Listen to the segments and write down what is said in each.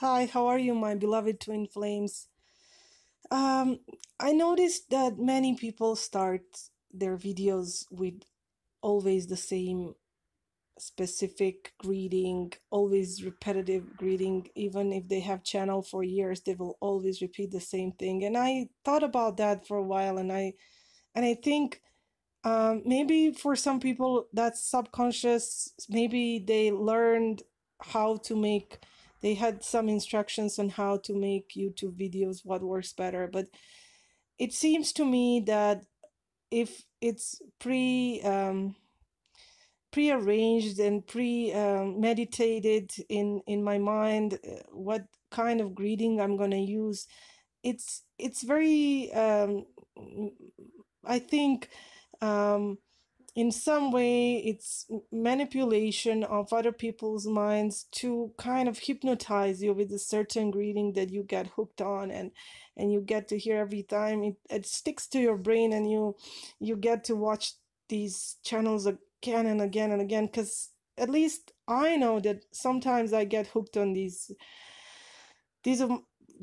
Hi, how are you, my beloved twin flames? Um, I noticed that many people start their videos with always the same specific greeting, always repetitive greeting. Even if they have channel for years, they will always repeat the same thing. And I thought about that for a while, and I think maybe for some people that's subconscious. Maybe they learned how to make, they had some instructions on how to make YouTube videos, what works better. But it seems to me that if it's prearranged and meditated in my mind, what kind of greeting I'm going to use, it's very I think um, in some way it's manipulation of other people's minds to kind of hypnotize you with a certain greeting that you get hooked on, and you get to hear every time. It sticks to your brain, and you get to watch these channels again and again and again, because at least I know that sometimes I get hooked on these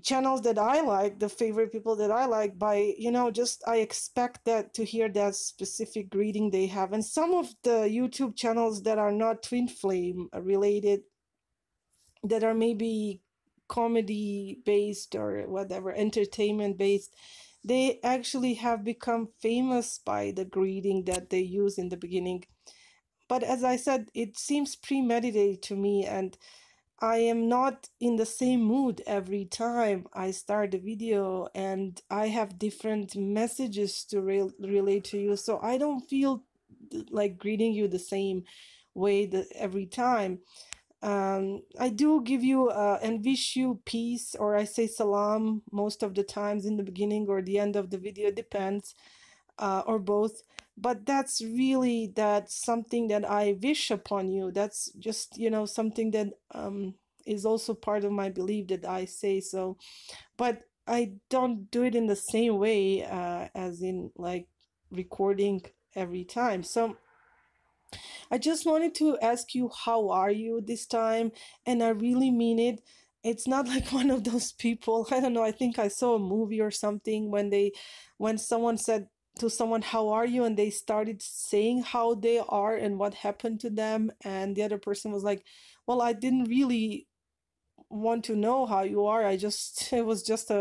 channels that I like, the favorite people that I like, by, just I expect that to hear that specific greeting they have. And some of the YouTube channels that are not Twin Flame related, that are maybe comedy based or whatever, entertainment based, they actually have become famous by the greeting that they use in the beginning. But as I said, it seems premeditated to me, and I am not in the same mood every time I start a video, and I have different messages to relate to you. So I don't feel like greeting you the same way every time. I do give you and wish you peace, or I say salam most of the times in the beginning or the end of the video, depends, or both. But that's something that I wish upon you. That's just, something that is also part of my belief that I say so. But I don't do it in the same way as in like recording every time. So I just wanted to ask you, how are you this time? And I really mean it. It's not like one of those people, I don't know, I think I saw a movie or something when someone said to someone, how are you? And they started saying how they are and what happened to them. And the other person was like, well, I didn't really want to know how you are. It was just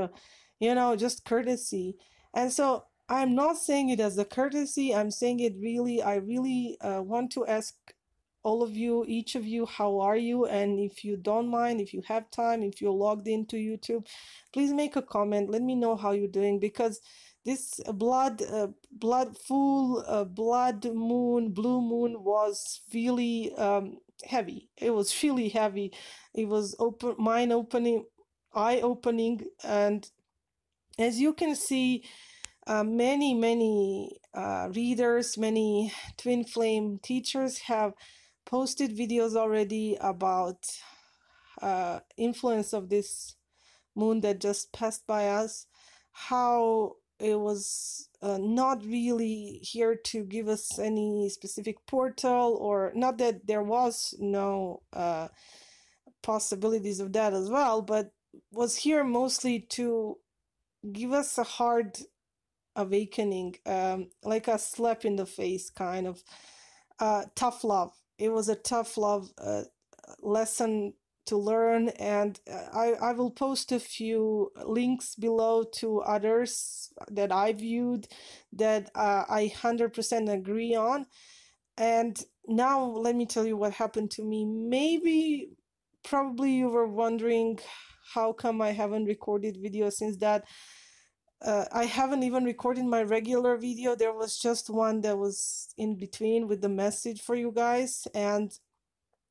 just courtesy. And so I'm not saying it as a courtesy. I'm saying it really, I really want to ask all of you, each of you, how are you? And if you don't mind, if you have time, if you're logged into YouTube, please make a comment. Let me know how you're doing, because this blood moon, blue moon was really heavy. It was really heavy. It was mind opening, eye opening. And as you can see, many readers, many twin flame teachers have posted videos already about influence of this moon that just passed by us, how it was not really here to give us any specific portal, or not that there was no possibilities of that as well, but was here mostly to give us a hard awakening, like a slap in the face, kind of tough love. It was a tough love lesson to learn, and I will post a few links below to others that I viewed that I 100% agree on. And now let me tell you what happened to me. Maybe, probably you were wondering how come I haven't recorded video since that. I haven't even recorded my regular video. There was just one that was in between with the message for you guys, and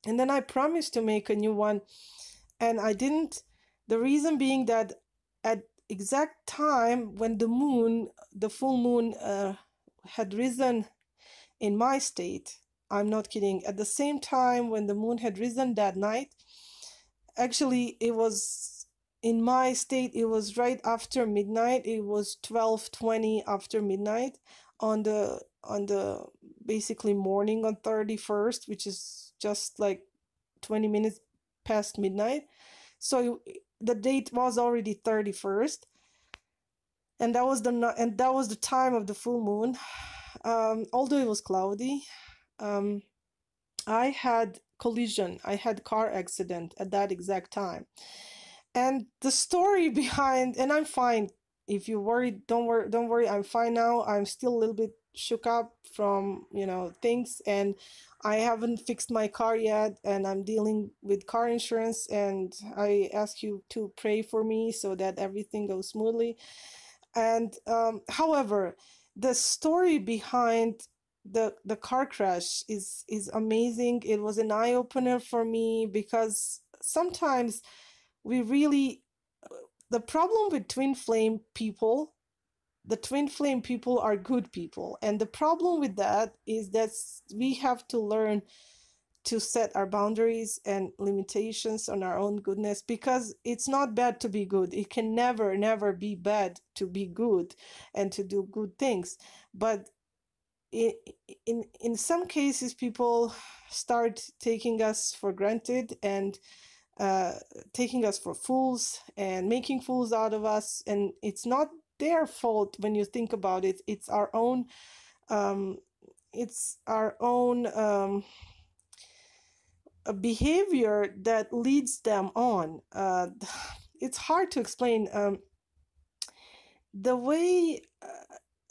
then I promised to make a new one, and I didn't. The reason being that at exact time when the full moon, had risen in my state, I'm not kidding, at the same time when the moon had risen that night, actually it was in my state, it was right after midnight. It was 12:20 after midnight on the basically morning on 31st, which is just like 20 minutes past midnight. So the date was already 31st, and that was the time of the full moon. Although it was cloudy, um, I had collision. I had car accident at that exact time. And the story behind, and I'm fine. If you worry, don't worry. I'm fine now. I'm still a little bit shook up from, things, and I haven't fixed my car yet, and I'm dealing with car insurance, and I ask you to pray for me so that everything goes smoothly. And however, the story behind the car crash is amazing. It was an eye opener for me, because sometimes we really, the problem with twin flame people, the twin flame people are good people, and the problem with that is that we have to learn to set our boundaries and limitations on our own goodness, because it's not bad to be good. It can never be bad to be good and to do good things. But in some cases, people start taking us for granted, and taking us for fools and making fools out of us, and it's not their fault. When you think about it, it's our own um, it's our own behavior that leads them on. It's hard to explain. The way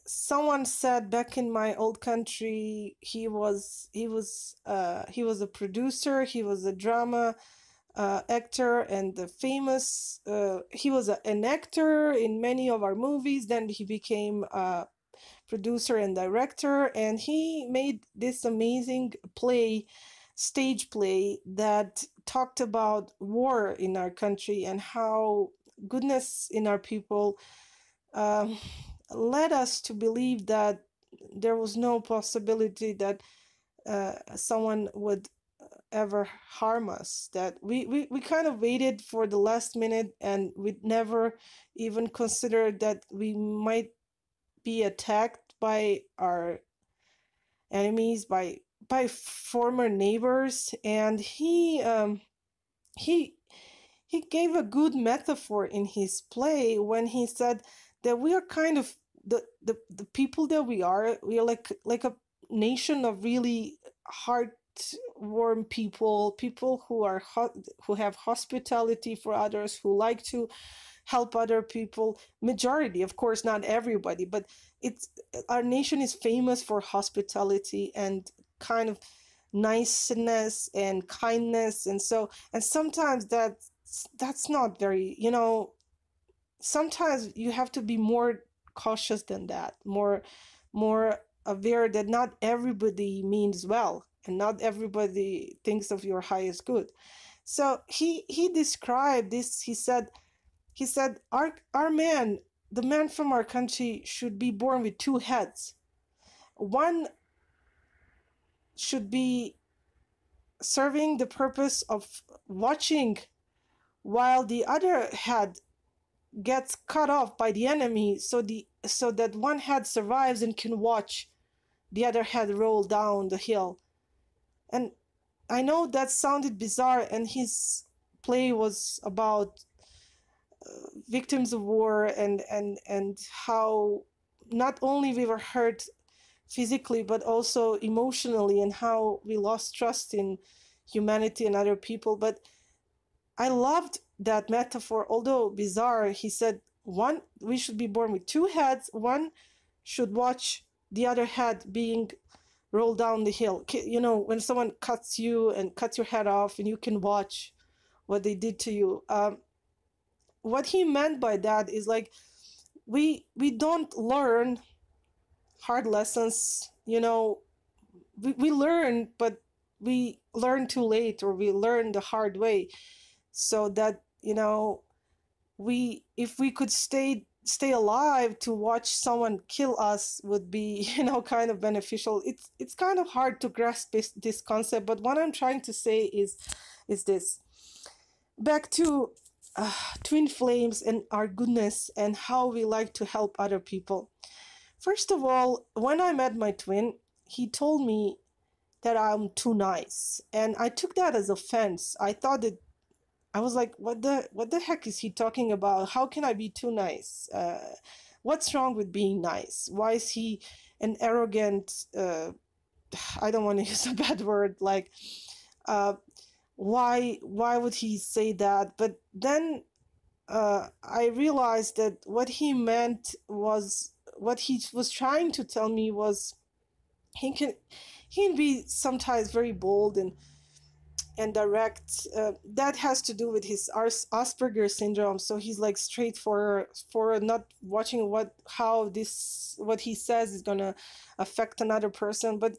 someone said back in my old country, he was a producer, he was a drama actor, and the famous he was an actor in many of our movies. Then he became a producer and director, and he made this amazing stage play that talked about war in our country and how goodness in our people um, led us to believe that there was no possibility that someone would ever harm us. That we kind of waited for the last minute, and we'd never even considered that we might be attacked by our enemies, by former neighbors. And he he gave a good metaphor in his play when he said that we are kind of the people that we are like a nation of really heartwarm people who have hospitality for others, who like to help other people. Majority, of course, not everybody, but it's our nation is famous for hospitality and kind of niceness and kindness. And sometimes that's not very, sometimes you have to be more cautious than that, more aware that not everybody means well, and not everybody thinks of your highest good. So he described this. He said our man, the man from our country, should be born with two heads. One should be serving the purpose of watching, while the other head gets cut off by the enemy, so that one head survives and can watch the other head roll down the hill. And I know that sounded bizarre, and his play was about victims of war, and how not only we were hurt physically but also emotionally, and how we lost trust in humanity and other people. But I loved that metaphor. Although bizarre, he said one, we should be born with two heads. One should watch the other head being rolled down the hill. When someone cuts you and cuts your head off, and you can watch what they did to you. What he meant by that is like, we don't learn hard lessons. We learn, but we learn too late, or we learn the hard way. So that, we if we could stay alive to watch someone kill us would be, kind of beneficial. It's kind of hard to grasp this concept, but what I'm trying to say is this. Back to twin flames and our goodness and how we like to help other people. First of all, when I met my twin, he told me that I'm too nice, and I took that as offense. I thought that I was like, what the heck is he talking about? How can I be too nice? What's wrong with being nice? Why is he an arrogant? I don't want to use a bad word. Like, uh, why would he say that? But then I realized that what he meant was, what he was trying to tell me was, he can he can be sometimes very bold and direct. That has to do with his Asperger syndrome. So he's like straight for not watching what he says is gonna affect another person. But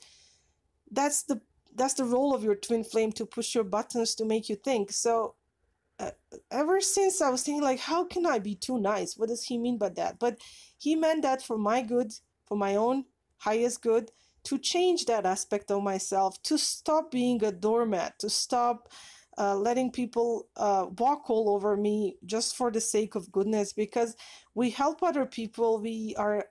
that's the that's the role of your twin flame, to push your buttons, to make you think. So uh, ever since I was thinking, like, how can I be too nice? What does he mean by that? But he meant that for my good, for my own highest good, to change that aspect of myself, to stop being a doormat, to stop letting people walk all over me just for the sake of goodness. Because we help other people, we are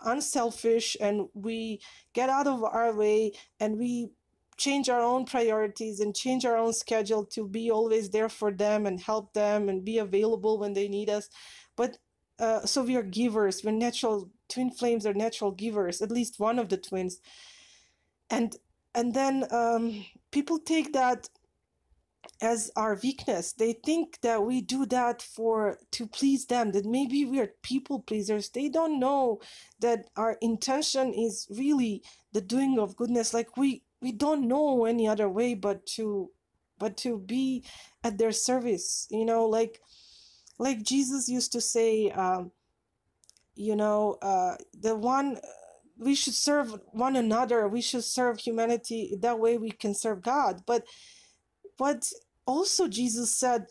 unselfish, and we get out of our way, and we change our own priorities and change our own schedule to be always there for them and help them and be available when they need us. But so we are givers. We're natural. Twin flames are natural givers, at least one of the twins. And then people take that as our weakness. They think that we do that to please them, that maybe we are people pleasers. They don't know that our intention is really the doing of goodness. Like, we don't know any other way but to be at their service, like Jesus used to say, the one we should serve one another, we should serve humanity, that way we can serve God. But also Jesus said,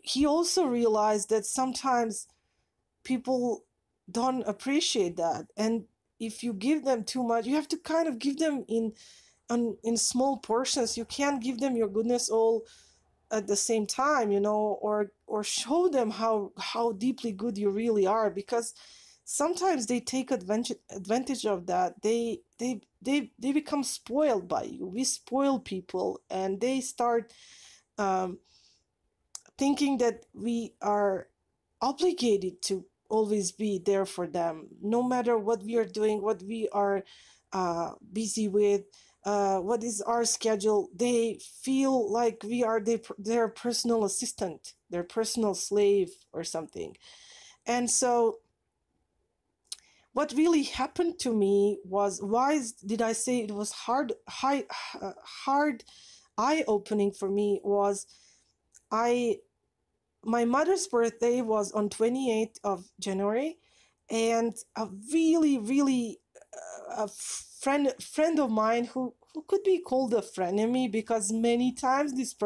he also realized that sometimes people don't appreciate that, and if you give them too much, you have to kind of give them in small portions. You can't give them your goodness all at the same time, or show them how deeply good you really are, because sometimes they take advantage of that. They become spoiled by you. We spoil people, and they start thinking that we are obligated to always be there for them, no matter what we are doing, what we are busy with, what is our schedule. They feel like we are their personal assistant, their personal slave or something. And so what really happened to me was, did I say it was hard, eye-opening for me, was my mother's birthday was on 28th of January, and a really, really a friend of mine, who could be called a frenemy, because many times this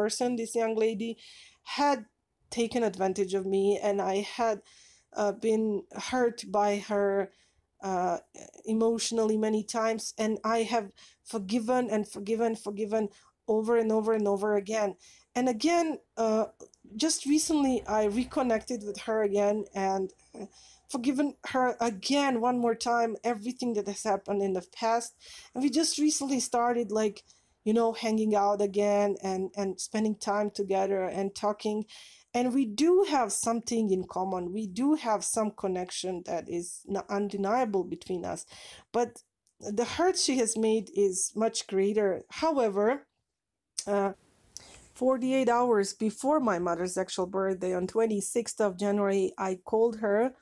young lady, had taken advantage of me, and I had been hurt by her emotionally many times, and I have forgiven and forgiven over and over and over again. And again, just recently I reconnected with her again, and forgiven her again one more time, everything that has happened in the past. And we just recently started, like, hanging out again, and spending time together and talking. And we do have something in common. We do have some connection that is undeniable between us. But the hurt she has made is much greater. However, 48 hours before my mother's actual birthday, on 26th of January, I called her.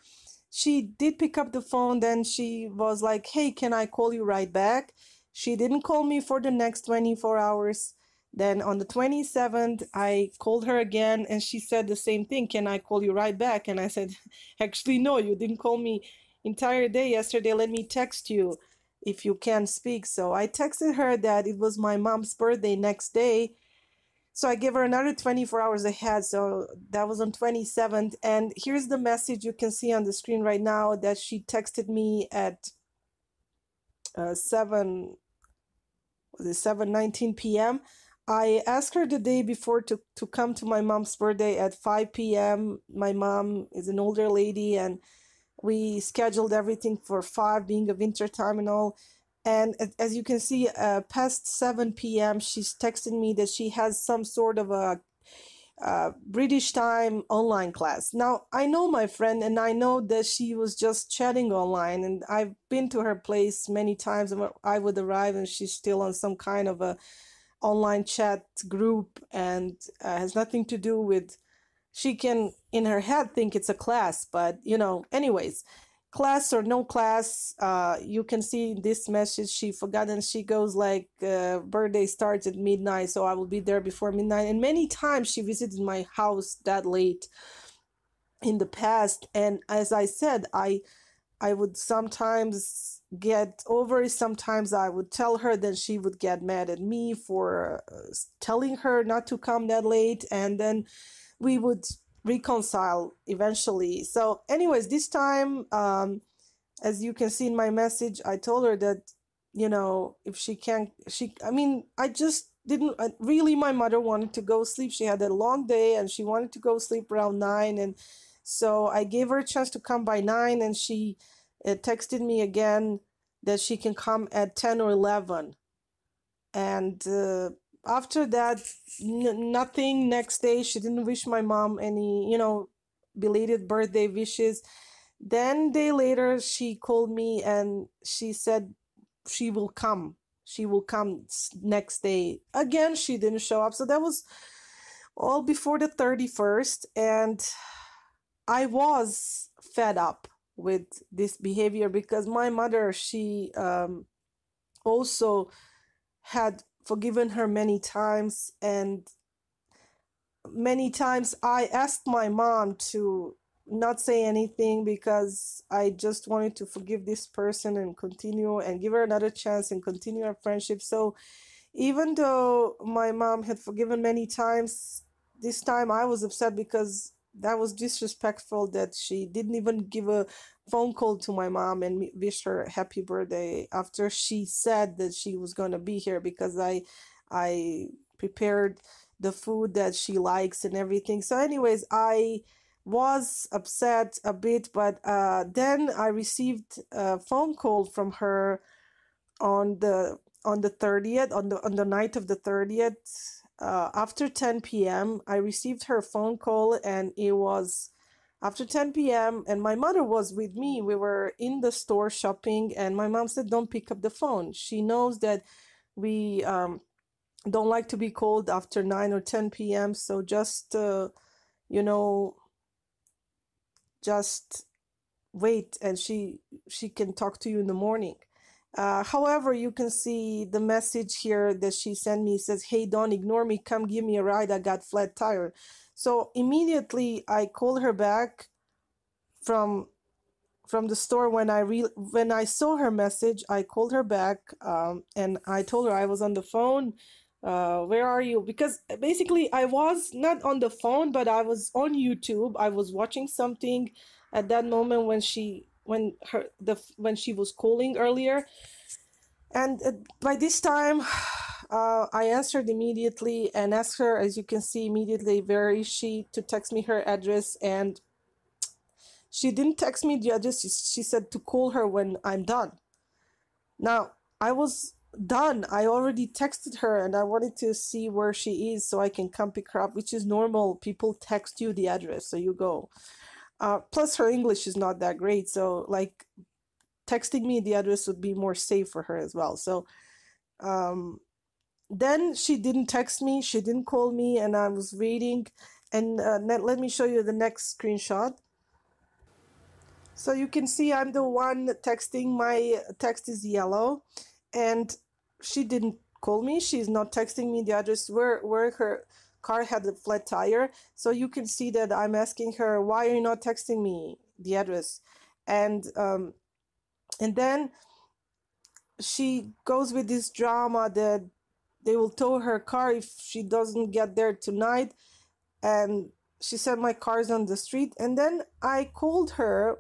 She did pick up the phone. Then she was like, hey, can I call you right back? She didn't call me for the next 24 hours. Then on the 27th, I called her again, and she said the same thing. Can I call you right back? And I said, actually, no, you didn't call me entire day yesterday. Let me text you if you can speak. So I texted her that it was my mom's birthday next day. So I gave her another 24 hours ahead. So that was on 27th. And here's the message you can see on the screen right now, that she texted me at 7:19 p.m. I asked her the day before to come to my mom's birthday at 5 p.m. My mom is an older lady, and we scheduled everything for 5, being a winter time and all. And as you can see, past 7 p.m., she's texted me that she has some sort of a British time online class. Now, I know my friend and I know that she was just chatting online, and I've been to her place many times. And I would arrive and she's still on some kind of a online chat group, and has nothing to do with, she can in her head think it's a class, but anyways, class or no class, you can see this message she forgot, and she goes like, birthday starts at midnight, so I will be there before midnight. And many times she visited my house that late in the past, and as I said, I would sometimes get over it. Sometimes I would tell her, then she would get mad at me for telling her not to come that late, and then we would reconcile eventually. So anyways, this time, as you can see in my message, I told her that, if she can't, I just didn't really, my mother wanted to go sleep. She had a long day and she wanted to go sleep around 9. And so I gave her a chance to come by 9, and she texted me again that she can come at 10 or 11. And after that, nothing. Next day, she didn't wish my mom any, belated birthday wishes. Then day later, she called me and she said she will come. She will come next day. Again, she didn't show up. So that was all before the 31st. And I was fed up with this behavior because my mother, she also had forgiven her many times, and many times I asked my mom to not say anything because I just wanted to forgive this person and continue and give her another chance and continue our friendship. So even though my mom had forgiven many times, this time I was upset because that was disrespectful that she didn't even give a phone call to my mom and wish her happy birthday after she said that she was going to be here, because I prepared the food that she likes and everything. So anyways, I was upset a bit, but then I received a phone call from her on the 30th, on the night of the 30th, after 10 p.m. I received her phone call, and it was after 10 p.m. and my mother was with me. We were in the store shopping, and my mom said, don't pick up the phone. She knows that we don't like to be called after 9 or 10 p.m. So just, just wait, and she can talk to you in the morning. However, you can see the message here that she sent me. It says, hey, don't ignore me. Come give me a ride. I got flat tire. So immediately I called her back from the store. When I saw her message, I called her back, and I told her I was on the phone. Where are you? Because basically I was not on the phone, but I was on YouTube. I was watching something at that moment when she was calling earlier. And by this time, I answered immediately and asked her, as you can see immediately, where is she, to text me her address. And she didn't text me the address. She said to call her when I'm done. Now, I was done. I already texted her and I wanted to see where she is so I can come pick her up, which is normal. People text you the address, so you go. Plus, her English is not that great, so like texting me the address would be more safe for her as well. So then she didn't text me, she didn't call me, and I was waiting. And let me show you the next screenshot. So you can see I'm the one texting. My text is yellow, and she didn't call me. She's not texting me the address where her car had a flat tire. So you can see that I'm asking her, why are you not texting me the address? And then she goes with this drama that they will tow her car if she doesn't get there tonight. And she said my car's on the street. And then I called her.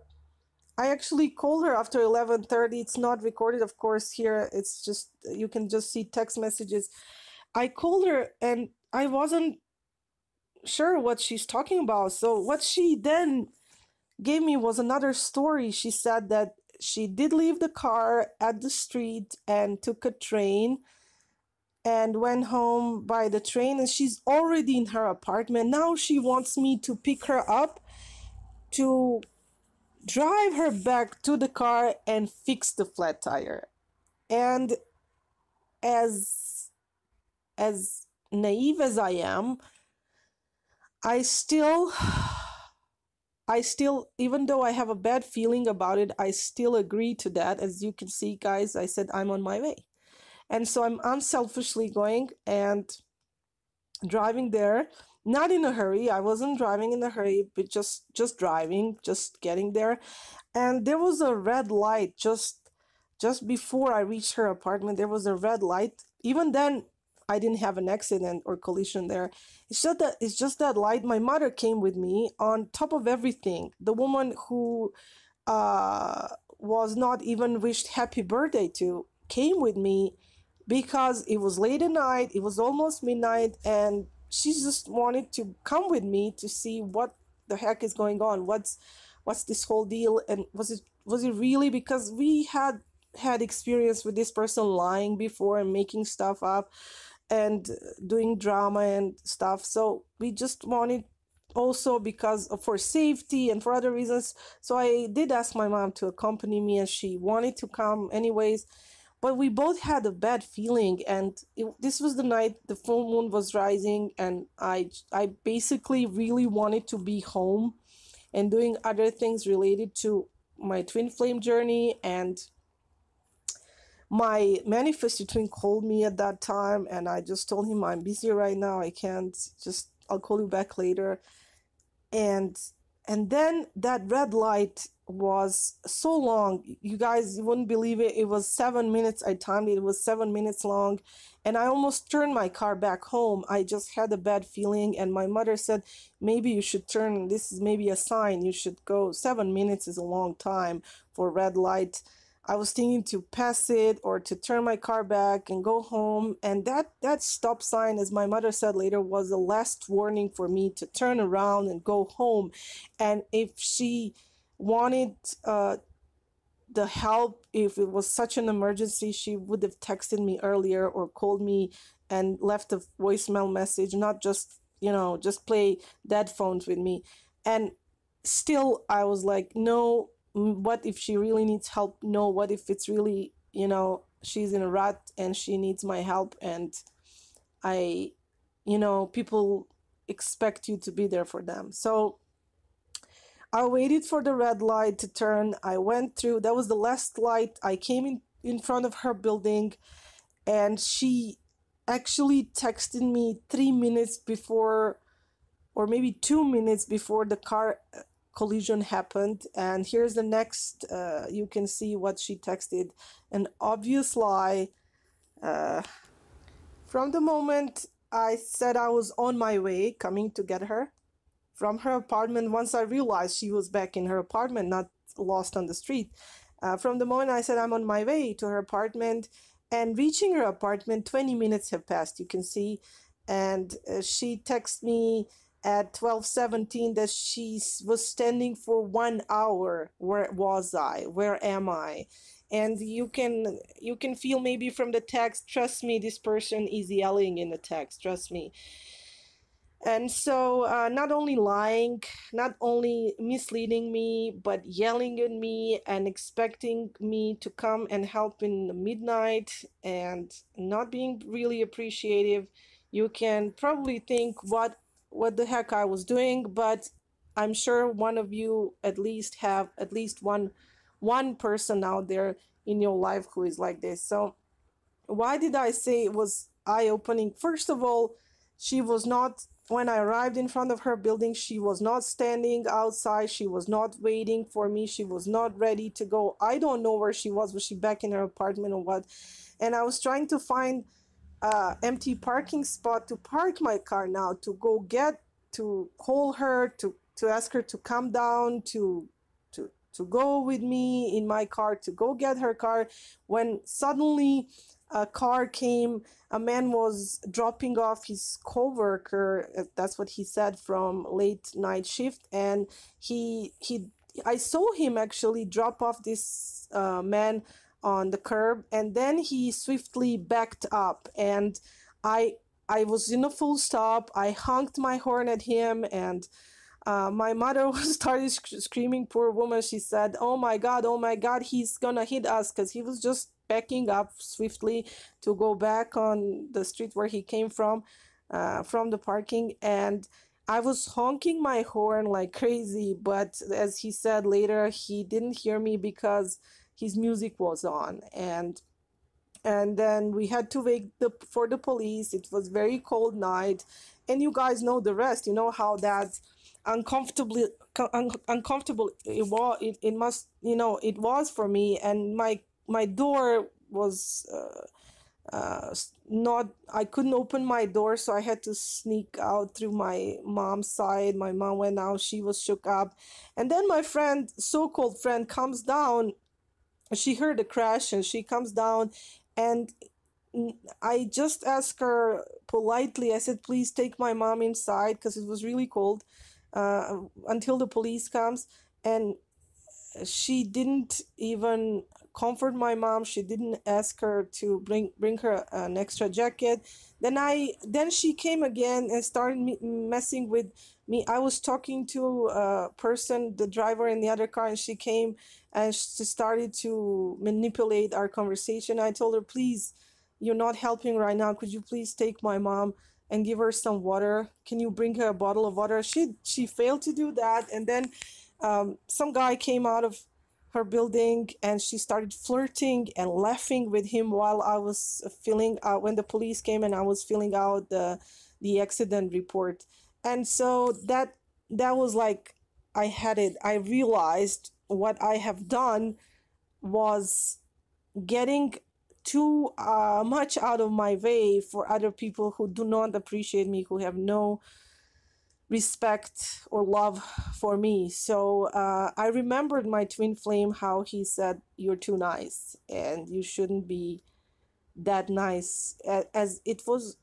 I actually called her after 11:30. It's not recorded, of course, here. It's just, you can just see text messages. I called her and I wasn't sure what she's talking about. So what she then gave me was another story. She said that she did leave the car at the street and took a train and went home by the train, and she's already in her apartment. Now she wants me to pick her up, to drive her back to the car and fix the flat tire. And as as naive as I am, I still even though I have a bad feeling about it, I still agree to that. As you can see, guys, I said I'm on my way. And so I'm unselfishly going and driving there, not in a hurry. I wasn't driving in a hurry, but just driving, just getting there. And there was a red light just before I reached her apartment. There was a red light. Even then, I didn't have an accident or collision there. It's just that light. My mother came with me on top of everything. The woman who uh was not even wished happy birthday to came with me because it was late at night, it was almost midnight, and she just wanted to come with me to see what the heck is going on. What's this whole deal? And was it really, because we had experience with this person lying before and making stuff up and doing drama and stuff. So we just wanted, also because of, for safety and for other reasons. So I did ask my mom to accompany me, and she wanted to come anyways. But we both had a bad feeling, and this was the night the full moon was rising, and I basically really wanted to be home and doing other things related to my twin flame journey. And my manifested twin called me at that time, and I just told him, I'm busy right now, I can't, just I'll call you back later. And then that red light was so long, you guys, you wouldn't believe it. It was 7 minutes. I timed it. It was 7 minutes long, and I almost turned my car back home. I just had a bad feeling, and my mother said, maybe you should turn, this is maybe a sign, you should go. 7 minutes is a long time for red light. I was thinking to pass it or to turn my car back and go home. And that stop sign, as my mother said later, was the last warning for me to turn around and go home. And if she wanted the help, if it was such an emergency, she would have texted me earlier or called me and left a voicemail message, not just, just play dead phones with me. And still, I was like, no, what if she really needs help? No, what if it's really, she's in a rut and she needs my help, and I, people expect you to be there for them. So I waited for the red light to turn. I went through, that was the last light. I came in front of her building, and she actually texted me 3 minutes before, or maybe 2 minutes before the car collision happened. And here's the next, you can see what she texted. An obvious lie. From the moment I said I was on my way coming to get her from her apartment, once I realized she was back in her apartment, not lost on the street, from the moment I said I'm on my way to her apartment and reaching her apartment, 20 minutes have passed, you can see. And she texted me at 12:17 that she was standing for 1 hour. Where was I? Where am I? And you can feel maybe from the text, trust me, this person is yelling in the text, trust me. And so not only lying, not only misleading me, but yelling at me and expecting me to come and help in the midnight and not being really appreciative. You can probably think what the heck I was doing, but I'm sure one of you at least have at least one person out there in your life who is like this. So why did I say it was eye-opening? First of all, she was not, when I arrived in front of her building, she was not standing outside. She was not waiting for me. She was not ready to go. I don't know where she was. Was she back in her apartment or what? And I was trying to find empty parking spot to park my car now, to go get, to call her, to ask her to come down, to go with me in my car, to go get her car, when suddenly a car came. A man was dropping off his co-worker, that's what he said, from late night shift, and I saw him actually drop off this man on the curb, and then he swiftly backed up, and I I was in a full stop. I honked my horn at him, and my mother started screaming. Poor woman, she said, oh my God, he's gonna hit us," because he was just backing up swiftly to go back on the street where he came from the parking. And I was honking my horn like crazy, but as he said later, he didn't hear me because his music was on. And then we had to wait for the police. It was very cold night, and you guys know the rest. You know how that uncomfortably uncomfortable it was. It must, it was for me. And my door was not, I couldn't open my door, so I had to sneak out through my mom's side. My mom went out, she was shook up. And then my friend, so-called friend, comes down. She heard the crash, and she comes down, and I just asked her politely. I said, "Please take my mom inside," because it was really cold, until the police comes. And she didn't even comfort my mom. She didn't ask her to bring her an extra jacket. Then she came again and started messing with me. I was talking to a person, the driver in the other car, and she came and she started to manipulate our conversation. I told her, "Please, you're not helping right now. Could you please take my mom and give her some water? Can you bring her a bottle of water?" She failed to do that. And then some guy came out of her building, and she started flirting and laughing with him while I was filling out, when the police came and I was filling out the accident report. And so that was like, I had it. I realized what I have done was getting too much out of my way for other people who do not appreciate me, who have no respect or love for me. So I remembered my twin flame, how he said, "You're too nice and you shouldn't be that nice," as it was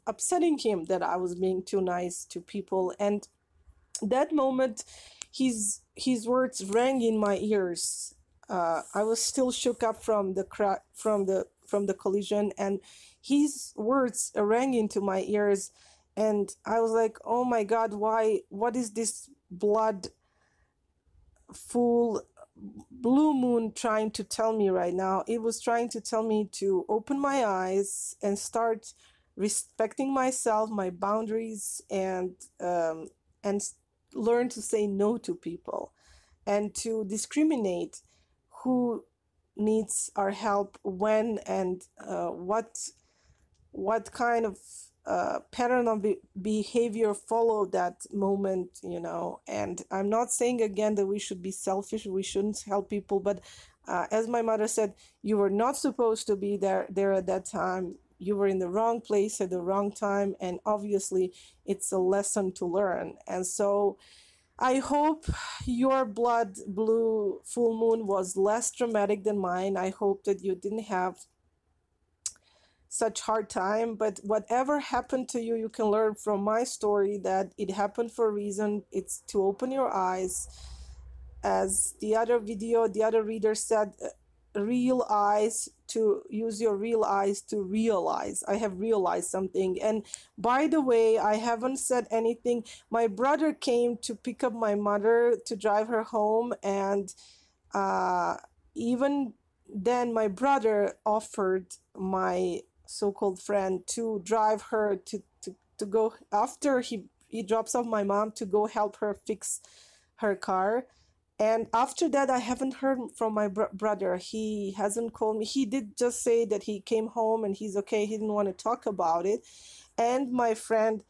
upsetting him that I was being too nice to people. And that moment, his words rang in my ears. I was still shook up from the from the collision, and his words rang into my ears. And I was like, "Oh my God, why? What is this blood full blue moon trying to tell me right now?" It was trying to tell me to open my eyes and start respecting myself, my boundaries, and learn to say no to people, and to discriminate who needs our help when, and what kind of pattern of behavior followed that moment. And I'm not saying again that we should be selfish, we shouldn't help people, but as my mother said, you were not supposed to be there at that time. You were in the wrong place at the wrong time, and obviously it's a lesson to learn. And so I hope your blood blue full moon was less dramatic than mine. I hope that you didn't have such hard time, but whatever happened to you, you can learn from my story that it happened for a reason. It's to open your eyes. As the other reader said, real eyes, to use your real eyes to realize. I have realized something. And by the way, I haven't said anything. My brother came to pick up my mother to drive her home, and even then my brother offered my so-called friend to drive her to go, after he drops off my mom, to go help her fix her car. And after that, I haven't heard from my brother. He hasn't called me. He did just say that he came home and he's okay. He didn't want to talk about it. And my friend,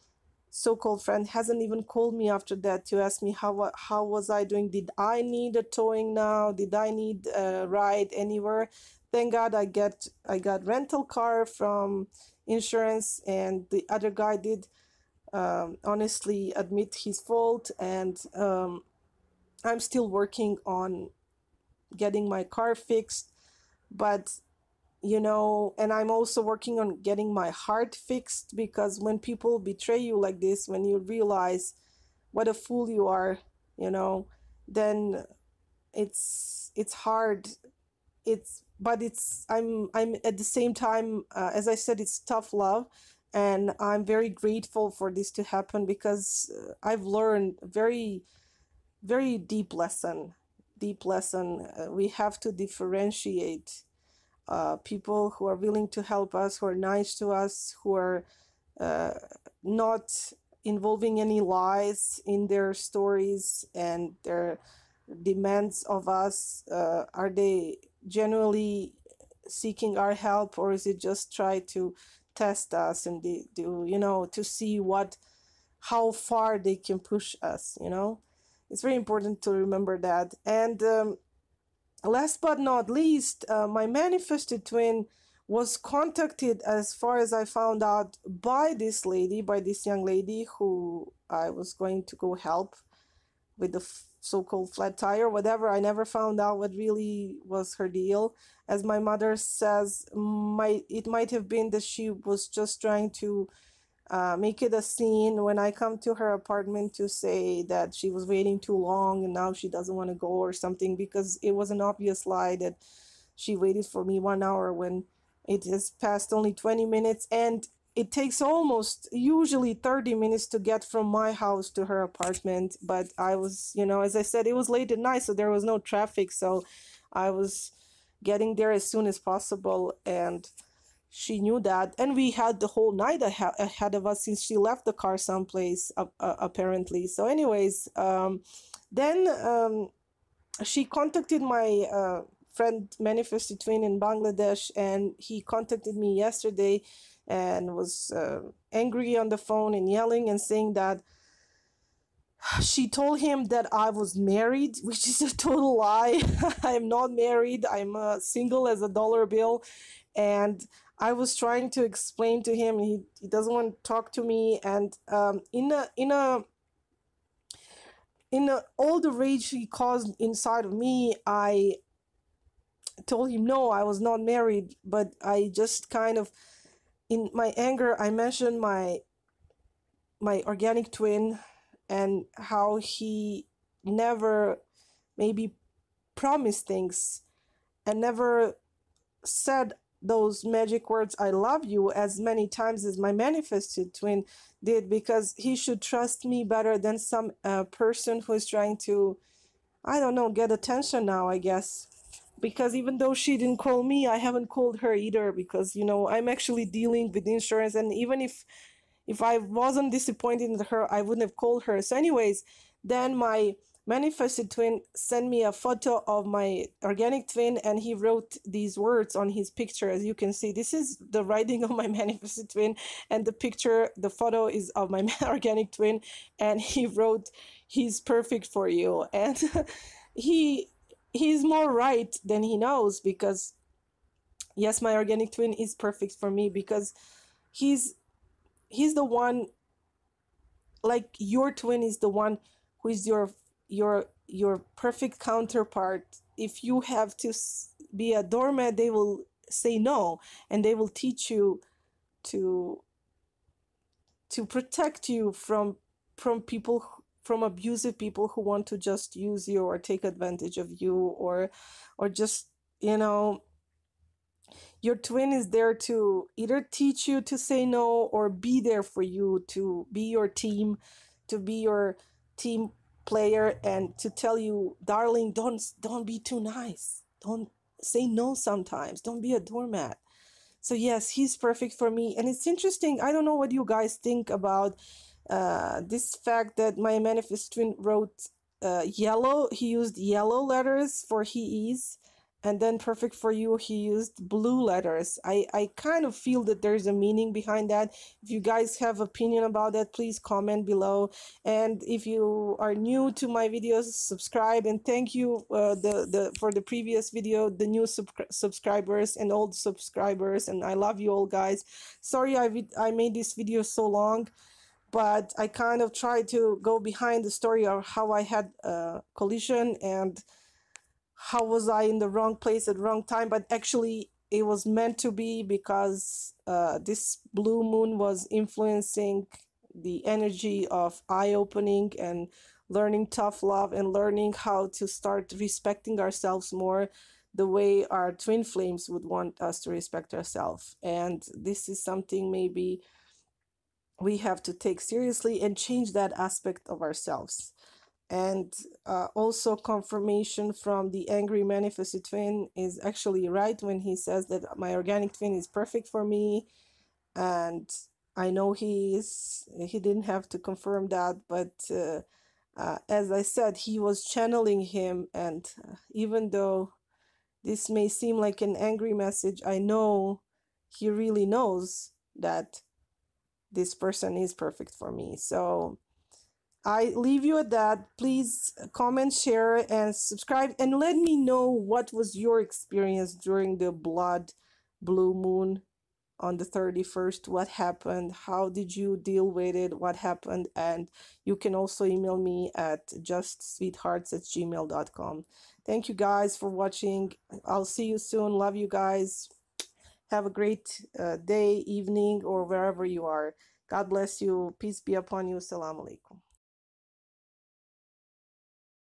so-called friend, hasn't even called me after that to ask me how was I doing. Did I need a towing now? Did I need a ride anywhere? Thank God I got rental car from insurance, and the other guy did honestly admit his fault. And I'm still working on getting my car fixed, but and I'm also working on getting my heart fixed, because when people betray you like this, when you realize what a fool you are, then it's hard I'm at the same time, as I said, it's tough love, and I'm very grateful for this to happen, because I've learned very deep lesson. We have to differentiate people who are willing to help us, who are nice to us, who are uh, not involving any lies in their stories and their demands of us. Are they genuinely seeking our help, or is it just try to test us and do, to see how far they can push us. It's very important to remember that. And last but not least, my manifested twin was contacted, as far as I found out, by this young lady who I was going to go help with the so-called flat tire, whatever. I never found out what really was her deal. As my mother says, it might have been that she was just trying to make it a scene when I come to her apartment to say that she was waiting too long and now she doesn't want to go or something, because it was an obvious lie that she waited for me 1 hour when it has passed only 20 minutes, and it takes almost usually 30 minutes to get from my house to her apartment. But I was, as I said, it was late at night, so there was no traffic, so I was getting there as soon as possible, and she knew that, and we had the whole night ahead of us, since she left the car someplace apparently. So anyways, then she contacted my friend manifested twin in Bangladesh, and he contacted me yesterday and was angry on the phone and yelling and saying that she told him that I was married, which is a total lie. I am not married. I'm single as a dollar bill. And I was trying to explain to him, he doesn't want to talk to me. And in all the rage he caused inside of me, I told him no, I was not married. But I just kind of, in my anger, I mentioned my organic twin, and how he never maybe promised things and never said those magic words, I love you, as many times as my manifested twin did, because he should trust me better than some person who is trying to, I don't know, get attention now, I guess. Because even though she didn't call me, I haven't called her either, because I'm actually dealing with insurance, and even if I wasn't disappointed in her, I wouldn't have called her. So anyways, then my manifested twin sent me a photo of my organic twin, and he wrote these words on his picture. As you can see, this is the writing of my manifested twin, and the photo is of my organic twin, and he wrote, he's perfect for you. And he's more right than he knows, because yes, my organic twin is perfect for me, because he's the one, like your twin is the one who is your perfect counterpart. If you have to be a doormat, they will say no, and they will teach you to protect you from people, from abusive people who want to just use you or take advantage of you, or just, your twin is there to either teach you to say no, or be there for you, to be your team player, and to tell you, darling, don't be too nice. Don't say no sometimes. Don't be a doormat. So yes, he's perfect for me. And it's interesting. I don't know what you guys think about this fact that my manifest twin wrote yellow. He used yellow letters for he is. And then perfect for you, he used blue letters. I kind of feel that there's a meaning behind that. If you guys have opinion about that, please comment below. And if you are new to my videos, subscribe. And thank you for the previous video, the new subscribers and old subscribers. And I love you all, guys. Sorry I made this video so long, but I kind of tried to go behind the story of how I had a collision and how was I in the wrong place at the wrong time. But actually it was meant to be, because this blue moon was influencing the energy of eye-opening and learning tough love, and learning how to start respecting ourselves more, the way our twin flames would want us to respect ourselves. And this is something maybe we have to take seriously and change that aspect of ourselves. And also, confirmation from the angry manifested twin is actually right when he says that my organic twin is perfect for me. And I know he didn't have to confirm that, but as I said, he was channeling him. And even though this may seem like an angry message, I know he really knows that this person is perfect for me. So I leave you at that. Please comment, share, and subscribe, and let me know what was your experience during the blood blue moon on the 31st. What happened? How did you deal with it? What happened? And you can also email me at justsweethearts@gmail.com. Thank you guys for watching. I'll see you soon. Love you guys. Have a great day, evening, or wherever you are. God bless you. Peace be upon you. Assalamu alaikum.